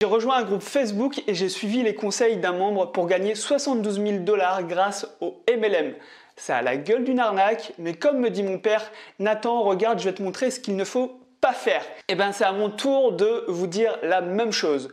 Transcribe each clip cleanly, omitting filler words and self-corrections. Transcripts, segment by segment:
J'ai rejoint un groupe Facebook et j'ai suivi les conseils d'un membre pour gagner 72 000 $ grâce au MLM. Ça a la gueule d'une arnaque, mais comme me dit mon père, Nathan, regarde, je vais te montrer ce qu'il ne faut pas faire. Et bien c'est à mon tour de vous dire la même chose.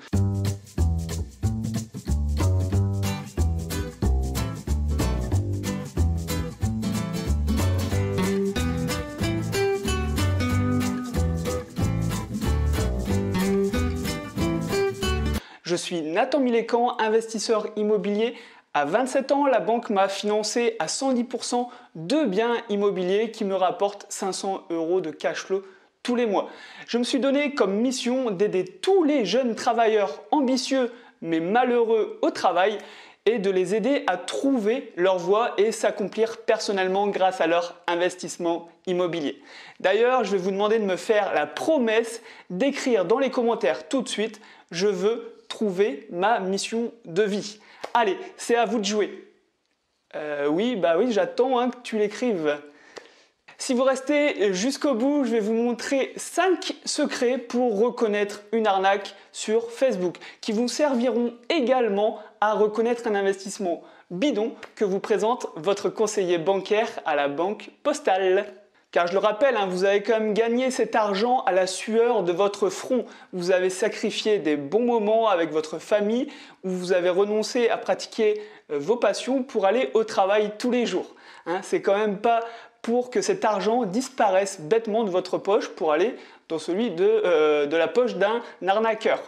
Je suis Nathan Milécan, investisseur immobilier. À 27 ans, la banque m'a financé à 110% 2 biens immobiliers qui me rapportent 500 € de cash flow tous les mois. Je me suis donné comme mission d'aider tous les jeunes travailleurs ambitieux mais malheureux au travail et de les aider à trouver leur voie et s'accomplir personnellement grâce à leur investissement immobilier. D'ailleurs, je vais vous demander de me faire la promesse d'écrire dans les commentaires tout de suite « Je veux trouver ma mission de vie ». Allez, c'est à vous de jouer. Oui, j'attends que tu l'écrives. Si vous restez jusqu'au bout, je vais vous montrer 5 secrets pour reconnaître une arnaque sur Facebook qui vous serviront également à reconnaître un investissement bidon que vous présente votre conseiller bancaire à la banque postale. Car je le rappelle, vous avez quand même gagné cet argent à la sueur de votre front. Vous avez sacrifié des bons moments avec votre famille ou vous avez renoncé à pratiquer vos passions pour aller au travail tous les jours. C'est quand même pas pour que cet argent disparaisse bêtement de votre poche pour aller dans celui de la poche d'un arnaqueur.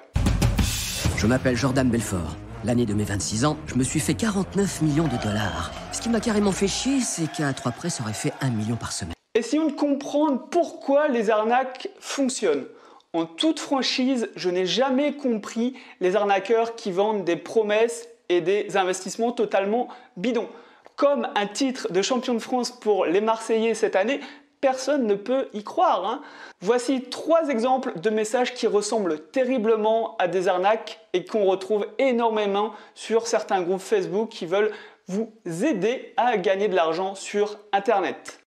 Je m'appelle Jordan Belfort. L'année de mes 26 ans, je me suis fait 49 millions de $. Ce qui m'a carrément fait chier, c'est qu'à 3 près, ça aurait fait 1 million par semaine. Essayons de comprendre pourquoi les arnaques fonctionnent. En toute franchise, je n'ai jamais compris les arnaqueurs qui vendent des promesses et des investissements totalement bidons. Comme un titre de champion de France pour les Marseillais cette année, personne ne peut y croire. Voici 3 exemples de messages qui ressemblent terriblement à des arnaques et qu'on retrouve énormément sur certains groupes Facebook qui veulent vous aider à gagner de l'argent sur Internet.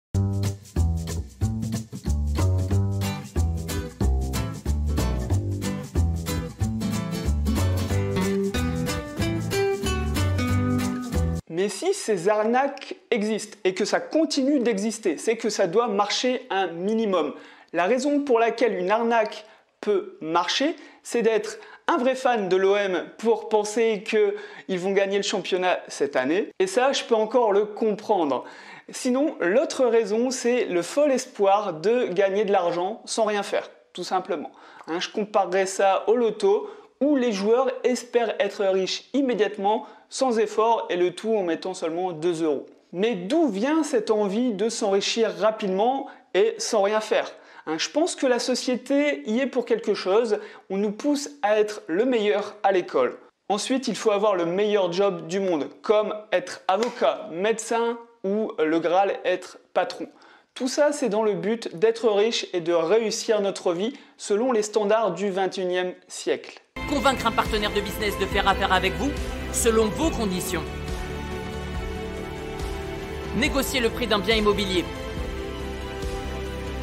Mais si ces arnaques existent et que ça continue d'exister, c'est que ça doit marcher un minimum. La raison pour laquelle une arnaque peut marcher, c'est d'être un vrai fan de l'OM pour penser qu'ils vont gagner le championnat cette année. Et ça, je peux encore le comprendre. Sinon, l'autre raison, c'est le fol espoir de gagner de l'argent sans rien faire, tout simplement. Je comparerais ça au loto, où les joueurs espèrent être riches immédiatement, sans effort, et le tout en mettant seulement 2 €. Mais d'où vient cette envie de s'enrichir rapidement et sans rien faire ? Je pense que la société y est pour quelque chose. On nous pousse à être le meilleur à l'école. Ensuite, il faut avoir le meilleur job du monde, comme être avocat, médecin ou le Graal, être patron. Tout ça, c'est dans le but d'être riche et de réussir notre vie selon les standards du 21e siècle. Convaincre un partenaire de business de faire affaire avec vous selon vos conditions. Négocier le prix d'un bien immobilier.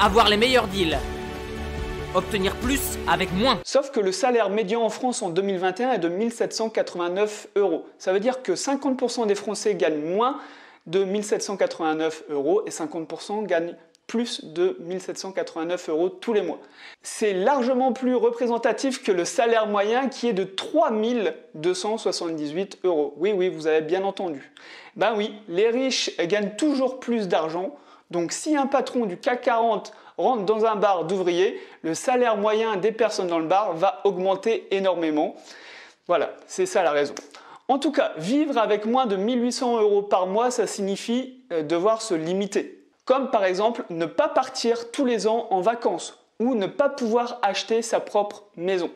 Avoir les meilleurs deals. Obtenir plus avec moins. Sauf que le salaire médian en France en 2021 est de 1 789 €. Ça veut dire que 50% des Français gagnent moins de 1 789 € et 50% gagnent plus de 1 789 € tous les mois. C'est largement plus représentatif que le salaire moyen qui est de 3 278 €. Oui, vous avez bien entendu. Oui, les riches gagnent toujours plus d'argent. Donc si un patron du CAC 40 rentre dans un bar d'ouvriers, le salaire moyen des personnes dans le bar va augmenter énormément. Voilà, c'est ça la raison. En tout cas, vivre avec moins de 1 800 € par mois, ça signifie devoir se limiter. Comme par exemple ne pas partir tous les ans en vacances ou ne pas pouvoir acheter sa propre maison.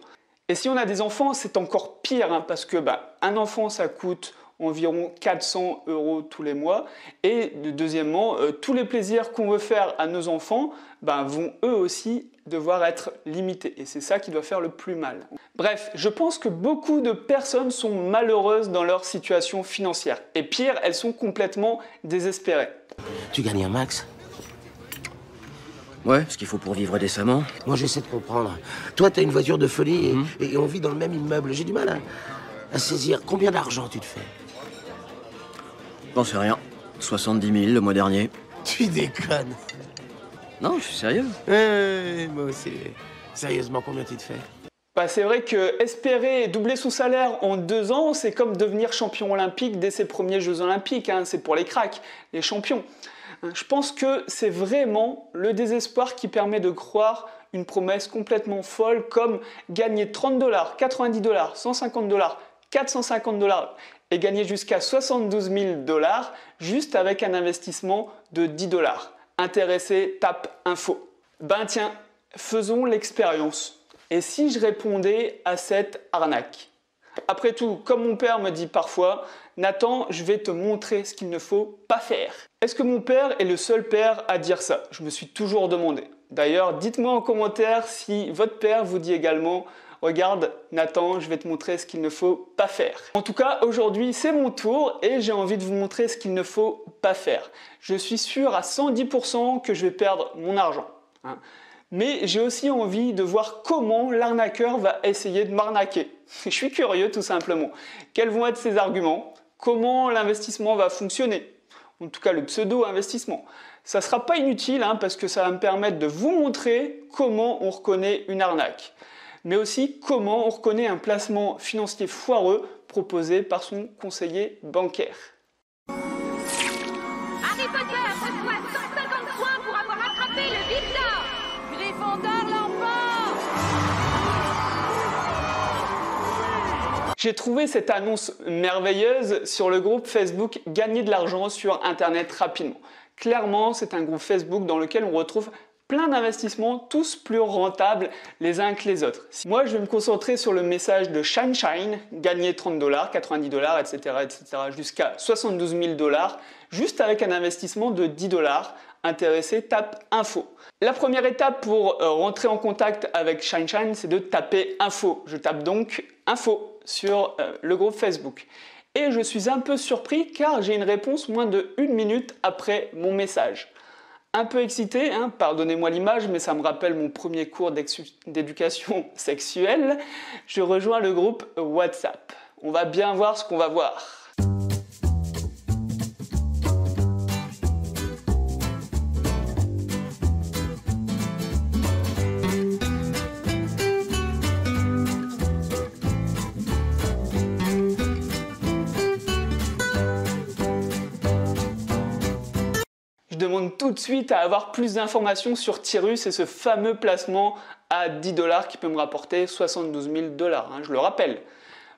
Et si on a des enfants, c'est encore pire parce que un enfant ça coûte environ 400 € tous les mois. Et deuxièmement, tous les plaisirs qu'on veut faire à nos enfants vont eux aussi devoir être limités. Et c'est ça qui doit faire le plus mal. Bref, je pense que beaucoup de personnes sont malheureuses dans leur situation financière. Et pire, elles sont complètement désespérées. Tu gagnes un max? Ouais, ce qu'il faut pour vivre décemment. Moi, j'essaie de comprendre. Toi, t'as une voiture de folie et on vit dans le même immeuble. J'ai du mal à saisir. Combien d'argent tu te fais? J'en sais rien. 70 000 le mois dernier. Tu déconnes. Non, je suis sérieux. Moi aussi. Sérieusement, combien tu te fais? Bah, c'est vrai que espérer doubler son salaire en 2 ans, c'est comme devenir champion olympique dès ses premiers Jeux olympiques. Hein. C'est pour les cracks, les champions. Je pense que c'est vraiment le désespoir qui permet de croire une promesse complètement folle comme gagner 30 $, 90 $, 150 $, 450 $ et gagner jusqu'à 72 000 $ juste avec un investissement de 10 $. Intéressé, tape info. Ben tiens, faisons l'expérience. Et si je répondais à cette arnaque? Après tout, comme mon père me dit parfois, Nathan, je vais te montrer ce qu'il ne faut pas faire. Est-ce que mon père est le seul père à dire ça? Je me suis toujours demandé. D'ailleurs, dites-moi en commentaire si votre père vous dit également « Regarde, Nathan, je vais te montrer ce qu'il ne faut pas faire ». En tout cas, aujourd'hui, c'est mon tour et j'ai envie de vous montrer ce qu'il ne faut pas faire. Je suis sûr à 110% que je vais perdre mon argent. Mais j'ai aussi envie de voir comment l'arnaqueur va essayer de m'arnaquer. Je suis curieux tout simplement. Quels vont être ses arguments? Comment l'investissement va fonctionner? En tout cas le pseudo-investissement. Ça ne sera pas inutile parce que ça va me permettre de vous montrer comment on reconnaît une arnaque. Mais aussi comment on reconnaît un placement financier foireux proposé par son conseiller bancaire. Harry Potter reçoit 150 points pour avoir attrapé le Big d'or. Gryffondor l'emporte. J'ai trouvé cette annonce merveilleuse sur le groupe Facebook Gagner de l'argent sur Internet rapidement. Clairement, c'est un groupe Facebook dans lequel on retrouve plein d'investissements, tous plus rentables les uns que les autres. Moi, je vais me concentrer sur le message de Shine, gagner 30 $, 90 $, etc., jusqu'à 72 000 $, juste avec un investissement de 10 $. Intéressé, tape info. La première étape pour rentrer en contact avec Shine, c'est de taper info. Je tape donc info sur le groupe Facebook. Et je suis un peu surpris car j'ai une réponse moins de 1 minute après mon message. Un peu excité, pardonnez-moi l'image, mais ça me rappelle mon premier cours d'éducation sexuelle. Je rejoins le groupe WhatsApp. On va bien voir ce qu'on va voir. Je demande tout de suite à avoir plus d'informations sur Tyrus et ce fameux placement à 10 $ qui peut me rapporter 72 000 $, je le rappelle.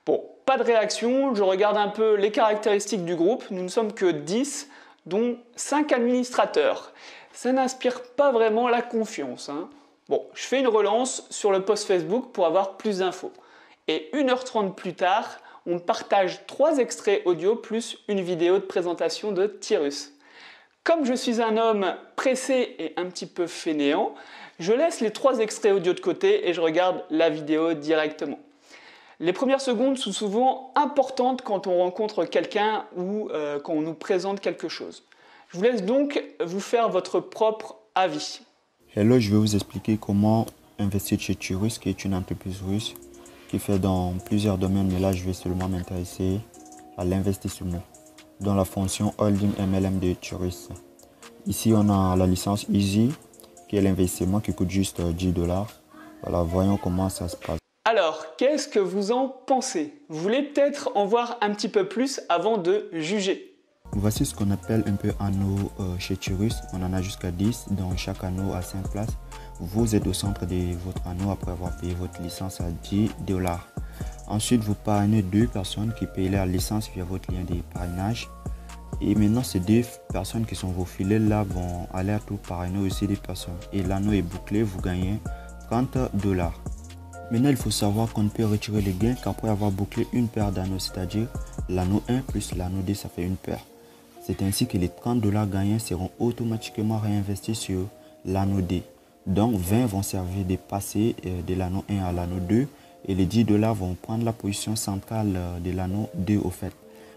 Bon, pas de réaction, je regarde un peu les caractéristiques du groupe, nous ne sommes que 10, dont 5 administrateurs. Ça n'inspire pas vraiment la confiance. Bon, je fais une relance sur le post Facebook pour avoir plus d'infos. Et 1h30 plus tard, on partage 3 extraits audio plus une vidéo de présentation de Tyrus. Comme je suis un homme pressé et un petit peu fainéant, je laisse les 3 extraits audio de côté et je regarde la vidéo directement. Les premières secondes sont souvent importantes quand on rencontre quelqu'un ou quand on nous présente quelque chose. Je vous laisse donc vous faire votre propre avis. Hello, je vais vous expliquer comment investir chez Tyrus, qui est une entreprise russe qui fait dans plusieurs domaines, mais là je vais seulement m'intéresser à l'investissement dans la fonction Holding MLM de Tyrus. Ici, on a la licence Easy, qui est l'investissement qui coûte juste 10 $. Voilà, voyons comment ça se passe. Alors, qu'est-ce que vous en pensez? Vous voulez peut-être en voir un petit peu plus avant de juger. Voici ce qu'on appelle un peu anneau chez Tyrus. On en a jusqu'à 10, donc chaque anneau a 5 places. Vous êtes au centre de votre anneau après avoir payé votre licence à 10 $. Ensuite, vous parrainez 2 personnes qui payent leur licence via votre lien de parrainage. Et maintenant, ces 2 personnes qui sont vos filets là vont aller à tout parrainer aussi des personnes. Et l'anneau est bouclé, vous gagnez 30 $. Maintenant, il faut savoir qu'on ne peut retirer les gains qu'après avoir bouclé une paire d'anneaux, c'est-à-dire l'anneau 1 plus l'anneau 2, ça fait une paire. C'est ainsi que les 30 $ gagnés seront automatiquement réinvestis sur l'anneau 2. Donc 20 vont servir de passer de l'anneau 1 à l'anneau 2 et les 10 $ vont prendre la position centrale de l'anneau 2 au fait.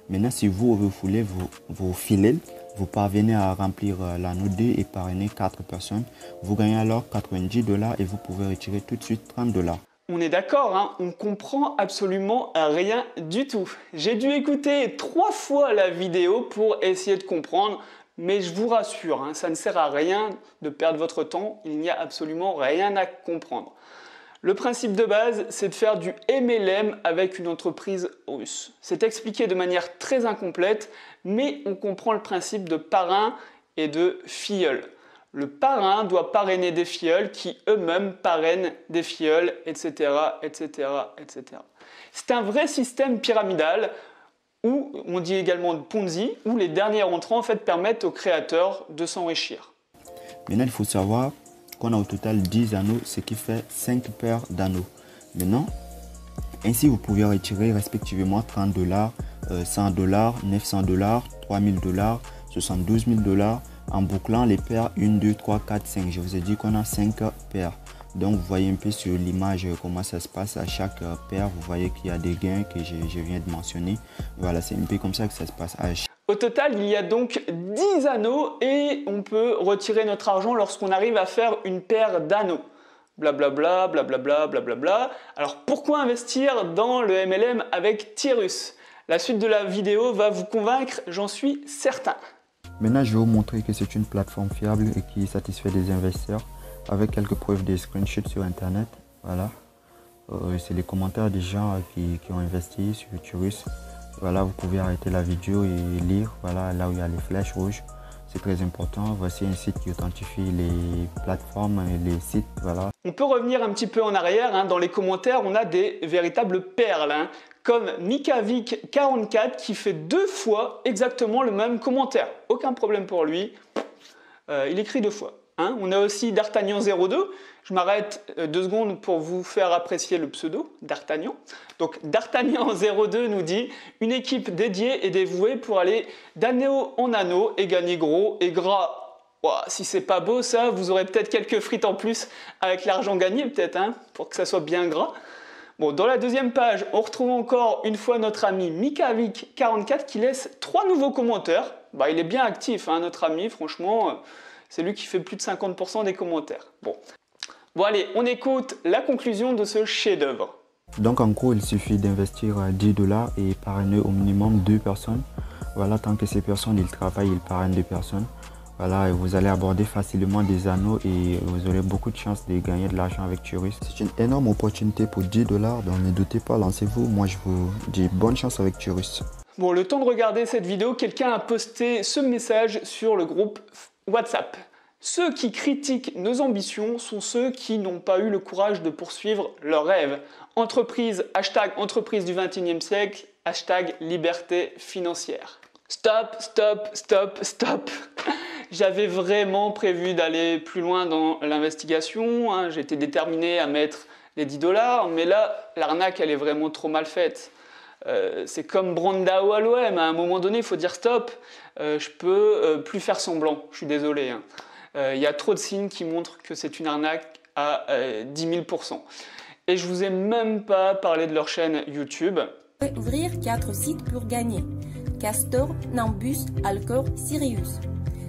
Maintenant, si vous refoulez vos filets, vous parvenez à remplir l'anneau 2 et parrainer 4 personnes. Vous gagnez alors $90 et vous pouvez retirer tout de suite $30. On est d'accord, hein, on comprend absolument rien du tout. J'ai dû écouter 3 fois la vidéo pour essayer de comprendre, mais je vous rassure, hein, ça ne sert à rien de perdre votre temps, il n'y a absolument rien à comprendre. Le principe de base, c'est de faire du MLM avec une entreprise russe. C'est expliqué de manière très incomplète, mais on comprend le principe de parrain et de filleul. Le parrain doit parrainer des filleuls qui eux-mêmes parrainent des filleuls, etc., etc., etc. C'est un vrai système pyramidal, où on dit également de Ponzi, où les derniers entrants en fait, permettent aux créateurs de s'enrichir. Maintenant, il faut savoir qu'on a au total 10 anneaux, ce qui fait 5 paires d'anneaux. Maintenant, ainsi vous pouvez retirer respectivement $30, $100, $900, $3000, $72 000 en bouclant les paires 1, 2, 3, 4, 5. Je vous ai dit qu'on a 5 paires. Donc vous voyez un peu sur l'image comment ça se passe à chaque paire. Vous voyez qu'il y a des gains que je viens de mentionner. Voilà, c'est un peu comme ça que ça se passe. Au total, il y a donc 10 anneaux et on peut retirer notre argent lorsqu'on arrive à faire une paire d'anneaux. Blablabla, blablabla, blablabla. Alors pourquoi investir dans le MLM avec Tyrus? La suite de la vidéo va vous convaincre, j'en suis certain. Maintenant, je vais vous montrer que c'est une plateforme fiable et qui satisfait des investisseurs avec quelques preuves des screenshots sur internet. Voilà, c'est les commentaires des gens qui ont investi sur Tyrus. Voilà, vous pouvez arrêter la vidéo et lire, voilà, là où il y a les flèches rouges, c'est très important. Voici un site qui authentifie les plateformes et les sites, voilà. On peut revenir un petit peu en arrière, hein. Dans les commentaires, on a des véritables perles, hein, comme Mikavic44 qui fait 2 fois exactement le même commentaire. Aucun problème pour lui, il écrit 2 fois. Hein. On a aussi D'Artagnan02. Je m'arrête 2 secondes pour vous faire apprécier le pseudo, D'Artagnan. Donc D'Artagnan02 nous dit « Une équipe dédiée et dévouée pour aller d'anneau en anneau et gagner gros et gras. » Wow, si c'est pas beau ça, vous aurez peut-être quelques frites en plus avec l'argent gagné peut-être, hein, pour que ça soit bien gras. Bon, dans la deuxième page, on retrouve encore une fois notre ami Mikavic44 qui laisse 3 nouveaux commentaires. Bah, il est bien actif, hein, notre ami, franchement, c'est lui qui fait plus de 50% des commentaires. Bon allez, on écoute la conclusion de ce chef-d'œuvre. Donc en gros, il suffit d'investir $10 et parrainer au minimum 2 personnes. Voilà, tant que ces personnes, ils travaillent, ils parrainent 2 personnes. Voilà, et vous allez aborder facilement des anneaux et vous aurez beaucoup de chances de gagner de l'argent avec Tyrus. C'est une énorme opportunité pour $10, donc ne doutez pas, lancez-vous. Moi, je vous dis bonne chance avec Tyrus. Bon, le temps de regarder cette vidéo, quelqu'un a posté ce message sur le groupe WhatsApp. Ceux qui critiquent nos ambitions sont ceux qui n'ont pas eu le courage de poursuivre leurs rêves. Entreprise, hashtag entreprise du 21e siècle, hashtag liberté financière. Stop, stop, stop, stop. J'avais vraiment prévu d'aller plus loin dans l'investigation, hein. J'étais déterminé à mettre les $10, mais là, l'arnaque, elle est vraiment trop mal faite. C'est comme Brandao à l'OM, à un moment donné, il faut dire stop. Je peux plus faire semblant, je suis désolé, hein. Il y a trop de signes qui montrent que c'est une arnaque à 10 000%. Et je vous ai même pas parlé de leur chaîne YouTube. Ouvrir 4 sites pour gagner. Castor, Nimbus, Alcor, Sirius.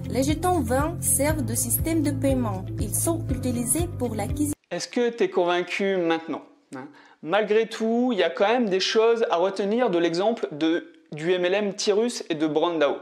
Les jetons 20 servent de système de paiement. Ils sont utilisés pour l'acquisition. Est-ce que tu es convaincu maintenant, hein? Malgré tout, il y a quand même des choses à retenir de l'exemple du MLM Tyrus et de Brandao.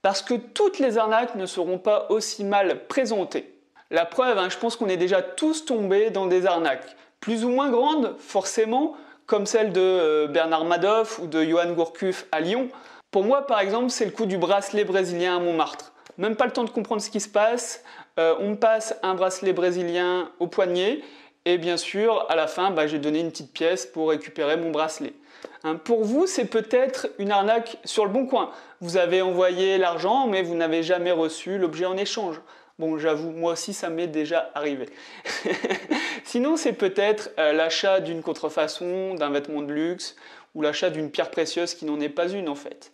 Parce que toutes les arnaques ne seront pas aussi mal présentées. La preuve, hein, je pense qu'on est déjà tous tombés dans des arnaques. Plus ou moins grandes, forcément, comme celle de Bernard Madoff ou de Johan Gourcuff à Lyon. Pour moi, par exemple, c'est le coup du bracelet brésilien à Montmartre. Même pas le temps de comprendre ce qui se passe. On me passe un bracelet brésilien au poignet. Et bien sûr, à la fin, j'ai donné une petite pièce pour récupérer mon bracelet. Hein, pour vous, c'est peut-être une arnaque sur le bon coin. Vous avez envoyé l'argent, mais vous n'avez jamais reçu l'objet en échange. Bon, j'avoue, moi aussi, ça m'est déjà arrivé. Sinon, c'est peut-être l'achat d'une contrefaçon, d'un vêtement de luxe, ou l'achat d'une pierre précieuse qui n'en est pas une, en fait.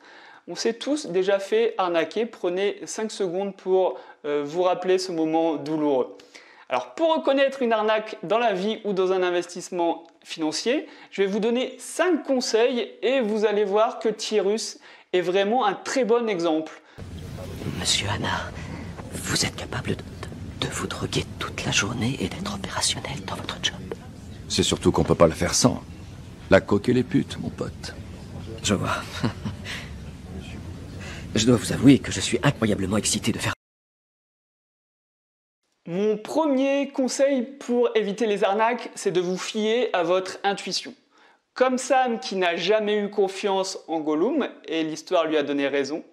On s'est tous déjà fait arnaquer. Prenez 5 secondes pour vous rappeler ce moment douloureux. Alors, pour reconnaître une arnaque dans la vie ou dans un investissement financier, je vais vous donner 5 conseils et vous allez voir que Tyrus est vraiment un très bon exemple. Monsieur Hanna, vous êtes capable de vous droguer toute la journée et d'être opérationnel dans votre job. C'est surtout qu'on peut pas le faire sans. La coque et les putes, mon pote. Je vois. Je dois vous avouer que je suis incroyablement excité de faire... Mon premier conseil pour éviter les arnaques, c'est de vous fier à votre intuition. Comme Sam qui n'a jamais eu confiance en Gollum, et l'histoire lui a donné raison.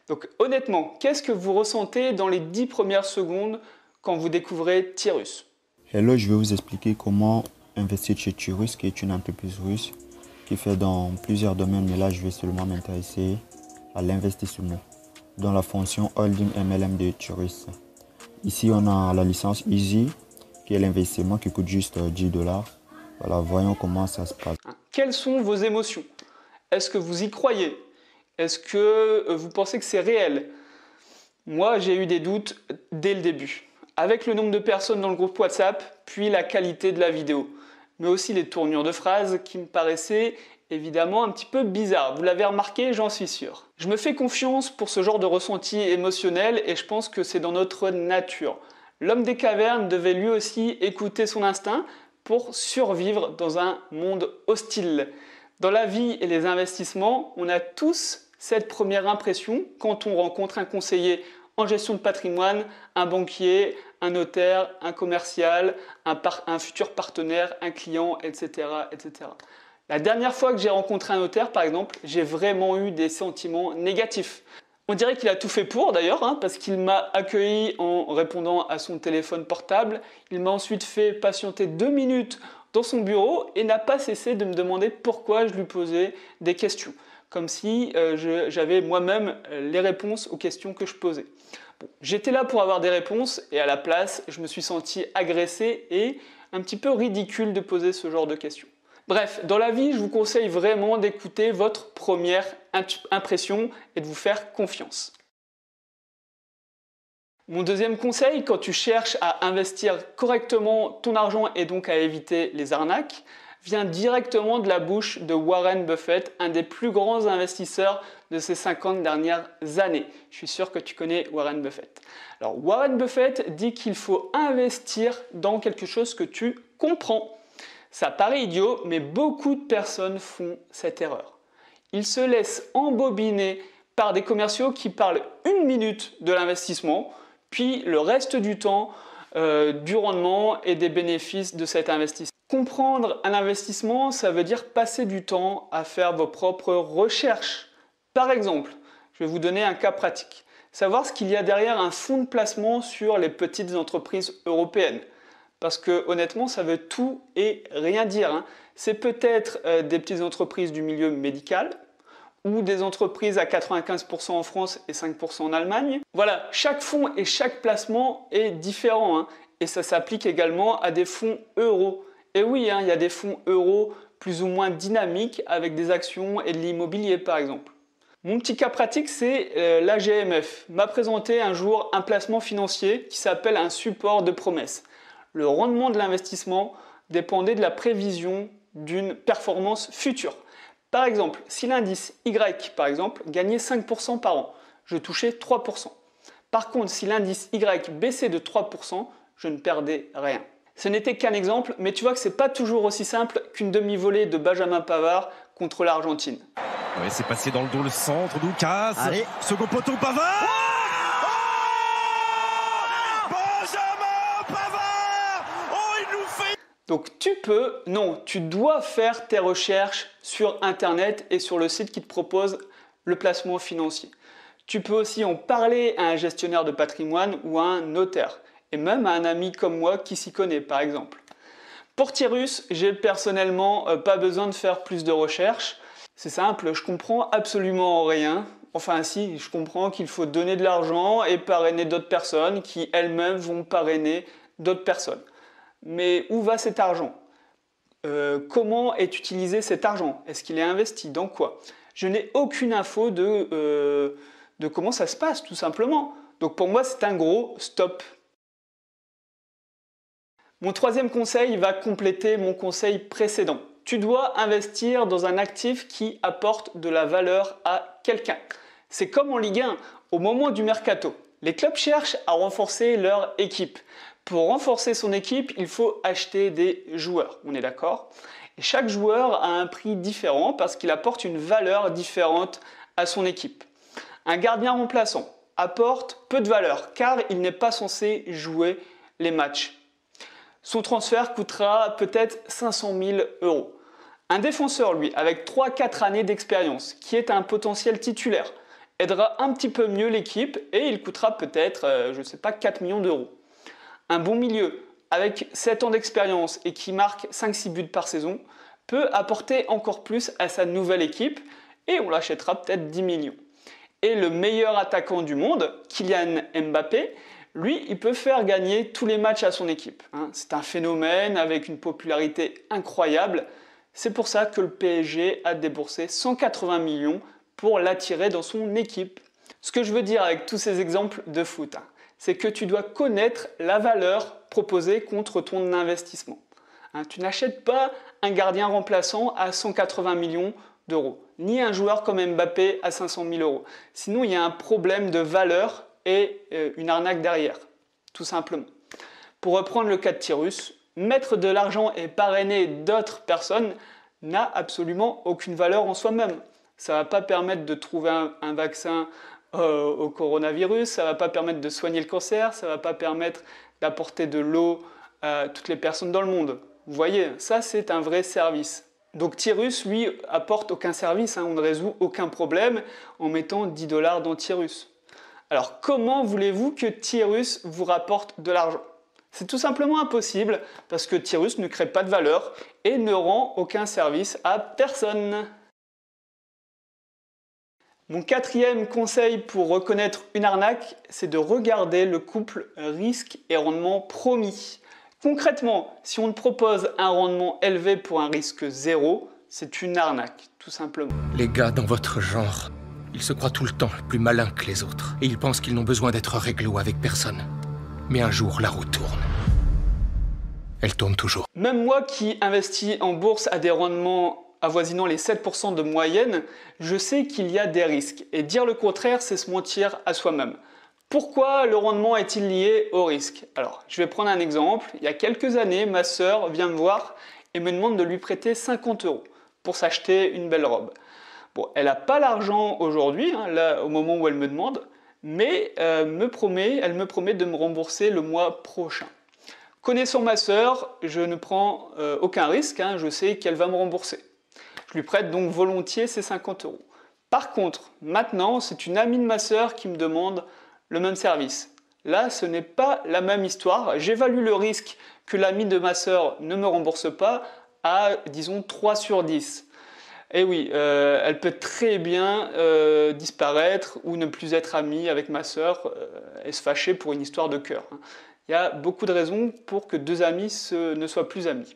Donc honnêtement, qu'est-ce que vous ressentez dans les 10 premières secondes quand vous découvrez Tyrus? Hello, je vais vous expliquer comment investir chez Tyrus, qui est une entreprise russe qui fait dans plusieurs domaines, mais là je vais seulement m'intéresser à l'investissement dans la fonction Holding MLM de Tyrus. Ici on a la licence Easy, qui est l'investissement qui coûte juste $10. Voilà, voyons comment ça se passe. Quelles sont vos émotions? Est-ce que vous y croyez? Est-ce que vous pensez que c'est réel? Moi, j'ai eu des doutes dès le début. Avec le nombre de personnes dans le groupe WhatsApp, puis la qualité de la vidéo. Mais aussi les tournures de phrases qui me paraissaient évidemment un petit peu bizarres. Vous l'avez remarqué, j'en suis sûr. Je me fais confiance pour ce genre de ressenti émotionnel et je pense que c'est dans notre nature. L'homme des cavernes devait lui aussi écouter son instinct pour survivre dans un monde hostile. Dans la vie et les investissements, on a tous cette première impression quand on rencontre un conseiller en gestion de patrimoine, un banquier, un notaire, un commercial, un futur partenaire, un client, etc., etc. La dernière fois que j'ai rencontré un notaire, par exemple, j'ai vraiment eu des sentiments négatifs. On dirait qu'il a tout fait pour d'ailleurs, parce qu'il m'a accueilli en répondant à son téléphone portable. Il m'a ensuite fait patienter 2 minutes dans son bureau et n'a pas cessé de me demander pourquoi je lui posais des questions. Comme si j'avais moi-même les réponses aux questions que je posais. Bon, j'étais là pour avoir des réponses et à la place, je me suis senti agressé et un petit peu ridicule de poser ce genre de questions. Bref, dans la vie, je vous conseille vraiment d'écouter votre première impression et de vous faire confiance. Mon deuxième conseil, quand tu cherches à investir correctement ton argent et donc à éviter les arnaques, vient directement de la bouche de Warren Buffett, un des plus grands investisseurs de ces 50 dernières années. Je suis sûr que tu connais Warren Buffett. Alors, Warren Buffett dit qu'il faut investir dans quelque chose que tu comprends. Ça paraît idiot, mais beaucoup de personnes font cette erreur. Ils se laissent embobiner par des commerciaux qui parlent 1 minute de l'investissement, puis le reste du temps du rendement et des bénéfices de cet investissement. Comprendre un investissement, ça veut dire passer du temps à faire vos propres recherches. Par exemple, je vais vous donner un cas pratique. Savoir ce qu'il y a derrière un fonds de placement sur les petites entreprises européennes. Parce que honnêtement, ça veut tout et rien dire. C'est peut-être des petites entreprises du milieu médical ou des entreprises à 95% en France et 5% en Allemagne. Voilà, chaque fonds et chaque placement est différent. Et ça s'applique également à des fonds euros. Et oui, il y a des fonds euros plus ou moins dynamiques avec des actions et de l'immobilier par exemple. Mon petit cas pratique, c'est l'AGMF. M'a présenté un jour un placement financier qui s'appelle un support de promesse. Le rendement de l'investissement dépendait de la prévision d'une performance future. Par exemple, si l'indice Y, par exemple, gagnait 5% par an, je touchais 3%. Par contre, si l'indice Y baissait de 3%, je ne perdais rien. Ce n'était qu'un exemple, mais tu vois que c'est pas toujours aussi simple qu'une demi-volée de Benjamin Pavard contre l'Argentine. Ouais, c'est passé dans le dos, le centre, Doukas. Allez, second poteau, Pavard. Benjamin Pavard. Oh, il nous fait... Donc tu dois faire tes recherches sur Internet et sur le site qui te propose le placement financier. Tu peux aussi en parler à un gestionnaire de patrimoine ou à un notaire, et même à un ami comme moi qui s'y connaît par exemple. Pour Tyrus, j'ai personnellement pas besoin de faire plus de recherches. C'est simple, je comprends absolument rien. Enfin si, je comprends qu'il faut donner de l'argent et parrainer d'autres personnes qui elles-mêmes vont parrainer d'autres personnes. Mais où va cet argent? Comment est utilisé cet argent? Est-ce qu'il est investi? Dans quoi? Je n'ai aucune info de comment ça se passe tout simplement. Donc pour moi c'est un gros stop. Mon troisième conseil va compléter mon conseil précédent. Tu dois investir dans un actif qui apporte de la valeur à quelqu'un. C'est comme en Ligue 1, au moment du mercato. Les clubs cherchent à renforcer leur équipe. Pour renforcer son équipe, il faut acheter des joueurs, on est d'accord? Et chaque joueur a un prix différent parce qu'il apporte une valeur différente à son équipe. Un gardien remplaçant apporte peu de valeur car il n'est pas censé jouer les matchs. Son transfert coûtera peut-être 500 000 €. Un défenseur, lui, avec 3-4 années d'expérience, qui est un potentiel titulaire, aidera un petit peu mieux l'équipe et il coûtera peut-être, je ne sais pas, 4 millions d'euros. Un bon milieu, avec 7 ans d'expérience et qui marque 5-6 buts par saison, peut apporter encore plus à sa nouvelle équipe et on l'achètera peut-être 10 millions. Et le meilleur attaquant du monde, Kylian Mbappé, lui, il peut faire gagner tous les matchs à son équipe. C'est un phénomène avec une popularité incroyable. C'est pour ça que le PSG a déboursé 180 millions pour l'attirer dans son équipe. Ce que je veux dire avec tous ces exemples de foot, c'est que tu dois connaître la valeur proposée contre ton investissement. Tu n'achètes pas un gardien remplaçant à 180 millions d'euros, ni un joueur comme Mbappé à 500 000 €. Sinon, il y a un problème de valeur et une arnaque derrière, tout simplement. Pour reprendre le cas de Tyrus, mettre de l'argent et parrainer d'autres personnes n'a absolument aucune valeur en soi-même. Ça ne va pas permettre de trouver un vaccin au coronavirus, ça ne va pas permettre de soigner le cancer, ça ne va pas permettre d'apporter de l'eau à toutes les personnes dans le monde. Vous voyez, ça c'est un vrai service. Donc Tyrus, lui, apporte aucun service, on ne résout aucun problème en mettant 10 $ dans Tyrus. Alors comment voulez-vous que Tyrus vous rapporte de l'argent? C'est tout simplement impossible parce que Tyrus ne crée pas de valeur et ne rend aucun service à personne. Mon quatrième conseil pour reconnaître une arnaque, c'est de regarder le couple risque et rendement promis. Concrètement, si on te propose un rendement élevé pour un risque zéro, c'est une arnaque, tout simplement. Les gars dans votre genre, ils se croient tout le temps plus malins que les autres. Et ils pensent qu'ils n'ont besoin d'être réglo avec personne. Mais un jour, la roue tourne. Elle tourne toujours. Même moi qui investis en bourse à des rendements avoisinant les 7% de moyenne, je sais qu'il y a des risques. Et dire le contraire, c'est se mentir à soi-même. Pourquoi le rendement est-il lié au risque? Alors, je vais prendre un exemple. Il y a quelques années, ma sœur vient me voir et me demande de lui prêter 50 € pour s'acheter une belle robe. Bon, elle n'a pas l'argent aujourd'hui, là, au moment où elle me demande, mais elle me promet de me rembourser le mois prochain. Connaissant ma sœur, je ne prends aucun risque, je sais qu'elle va me rembourser. Je lui prête donc volontiers ces 50 €. Par contre, maintenant, c'est une amie de ma sœur qui me demande le même service. Là, ce n'est pas la même histoire. J'évalue le risque que l'ami de ma sœur ne me rembourse pas à, disons, 3 sur 10. Et oui, elle peut très bien disparaître ou ne plus être amie avec ma sœur et se fâcher pour une histoire de cœur. Il y a beaucoup de raisons pour que deux amis ne soient plus amis.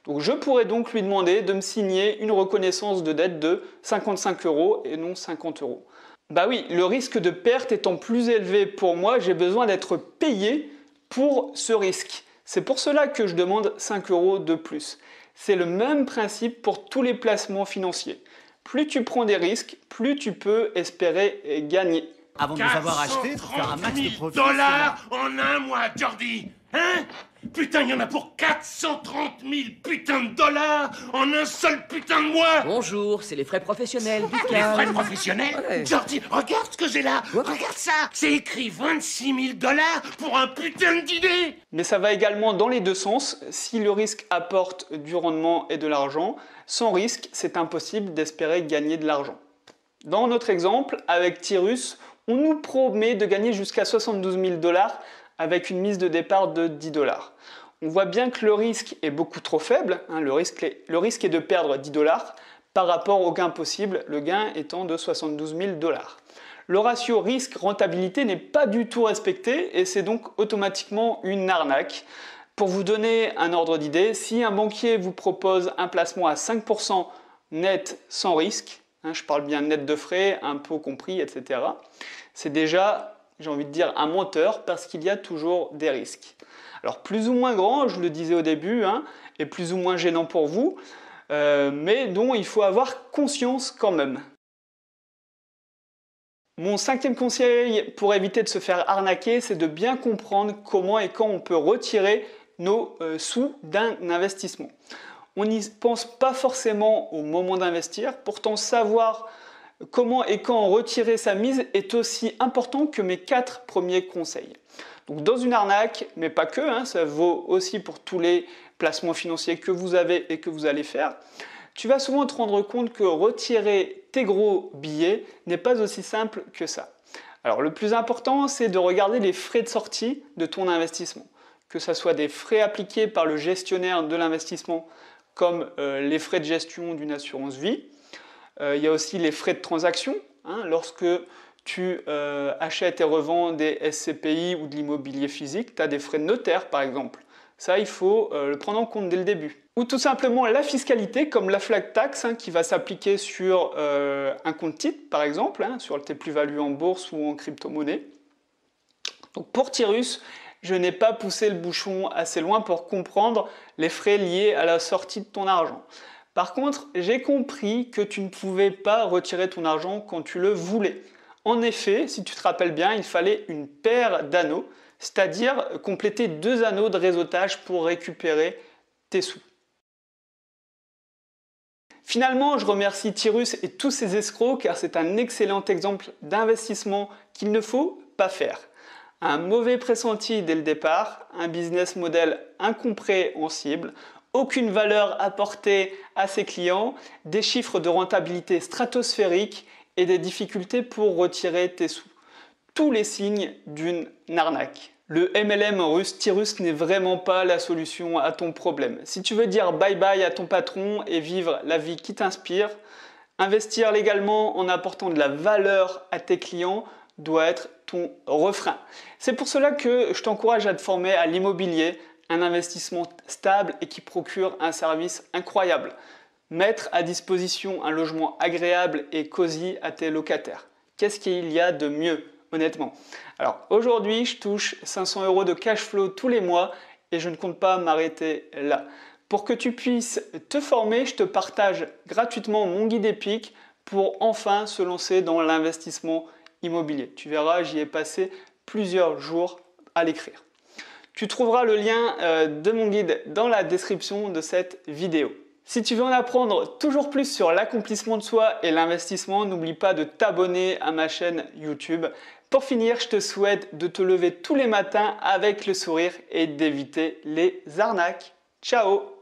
Donc je pourrais donc lui demander de me signer une reconnaissance de dette de 55 € et non 50 €. Bah oui, le risque de perte étant plus élevé pour moi, j'ai besoin d'être payé pour ce risque. C'est pour cela que je demande 5 € de plus. C'est le même principe pour tous les placements financiers. Plus tu prends des risques, plus tu peux espérer gagner. Avant de nous avoir acheté, faire un max de profit. $430 en un mois, Jordi. Hein? Putain, il y en a pour 430 000 putains de dollars en un seul putain de mois. Bonjour, c'est les frais professionnels du Les frais professionnels? Ouais. Jordi, regarde ce que j'ai là. Quoi? Regarde ça. C'est écrit 26 000 $ pour un putain d'idée. Mais ça va également dans les deux sens. Si le risque apporte du rendement et de l'argent, sans risque, c'est impossible d'espérer gagner de l'argent. Dans notre exemple, avec Tyrus, on nous promet de gagner jusqu'à 72 000 $ avec une mise de départ de 10 $. On voit bien que le risque est beaucoup trop faible. Le risque est de perdre 10 $ par rapport au gain possible, le gain étant de 72 000 $. Le ratio risque-rentabilité n'est pas du tout respecté et c'est donc automatiquement une arnaque. Pour vous donner un ordre d'idée, si un banquier vous propose un placement à 5% net sans risque, je parle bien net de frais, impôts compris, etc., c'est déjà, j'ai envie de dire, un menteur parce qu'il y a toujours des risques. Alors plus ou moins grand, je vous le disais au début, et plus ou moins gênant pour vous, mais dont il faut avoir conscience quand même. Mon 5e conseil pour éviter de se faire arnaquer, c'est de bien comprendre comment et quand on peut retirer nos sous d'un investissement. On n'y pense pas forcément au moment d'investir, pourtant savoir comment et quand retirer sa mise est aussi important que mes 4 premiers conseils. Donc dans une arnaque, mais pas que, ça vaut aussi pour tous les placements financiers que vous avez et que vous allez faire, tu vas souvent te rendre compte que retirer tes gros billets n'est pas aussi simple que ça. Alors le plus important, c'est de regarder les frais de sortie de ton investissement. Que ce soit des frais appliqués par le gestionnaire de l'investissement, comme les frais de gestion d'une assurance vie. Il y a aussi les frais de transaction. Lorsque tu achètes et revends des SCPI ou de l'immobilier physique, tu as des frais de notaire par exemple. Ça, il faut le prendre en compte dès le début. Ou tout simplement la fiscalité, comme la flat tax, qui va s'appliquer sur un compte titre, par exemple, sur tes plus-values en bourse ou en crypto-monnaie. Donc pour Tyrus, je n'ai pas poussé le bouchon assez loin pour comprendre les frais liés à la sortie de ton argent. Par contre, j'ai compris que tu ne pouvais pas retirer ton argent quand tu le voulais. En effet, si tu te rappelles bien, il fallait une paire d'anneaux, c'est-à-dire compléter 2 anneaux de réseautage pour récupérer tes sous. Finalement, je remercie Tyrus et tous ses escrocs car c'est un excellent exemple d'investissement qu'il ne faut pas faire. Un mauvais pressenti dès le départ, un business model incompréhensible, aucune valeur apportée à ses clients, des chiffres de rentabilité stratosphériques et des difficultés pour retirer tes sous. Tous les signes d'une arnaque. Le MLM russe Tyrus n'est vraiment pas la solution à ton problème. Si tu veux dire bye bye à ton patron et vivre la vie qui t'inspire, investir légalement en apportant de la valeur à tes clients doit être ton refrain. C'est pour cela que je t'encourage à te former à l'immobilier, un investissement stable et qui procure un service incroyable. Mettre à disposition un logement agréable et cosy à tes locataires. Qu'est-ce qu'il y a de mieux, honnêtement? Alors aujourd'hui, je touche 500 € de cash flow tous les mois et je ne compte pas m'arrêter là. Pour que tu puisses te former, je te partage gratuitement mon guide épique pour enfin se lancer dans l'investissement immobilier. Tu verras, j'y ai passé plusieurs jours à l'écrire. Tu trouveras le lien de mon guide dans la description de cette vidéo. Si tu veux en apprendre toujours plus sur l'accomplissement de soi et l'investissement, n'oublie pas de t'abonner à ma chaîne YouTube. Pour finir, je te souhaite de te lever tous les matins avec le sourire et d'éviter les arnaques. Ciao!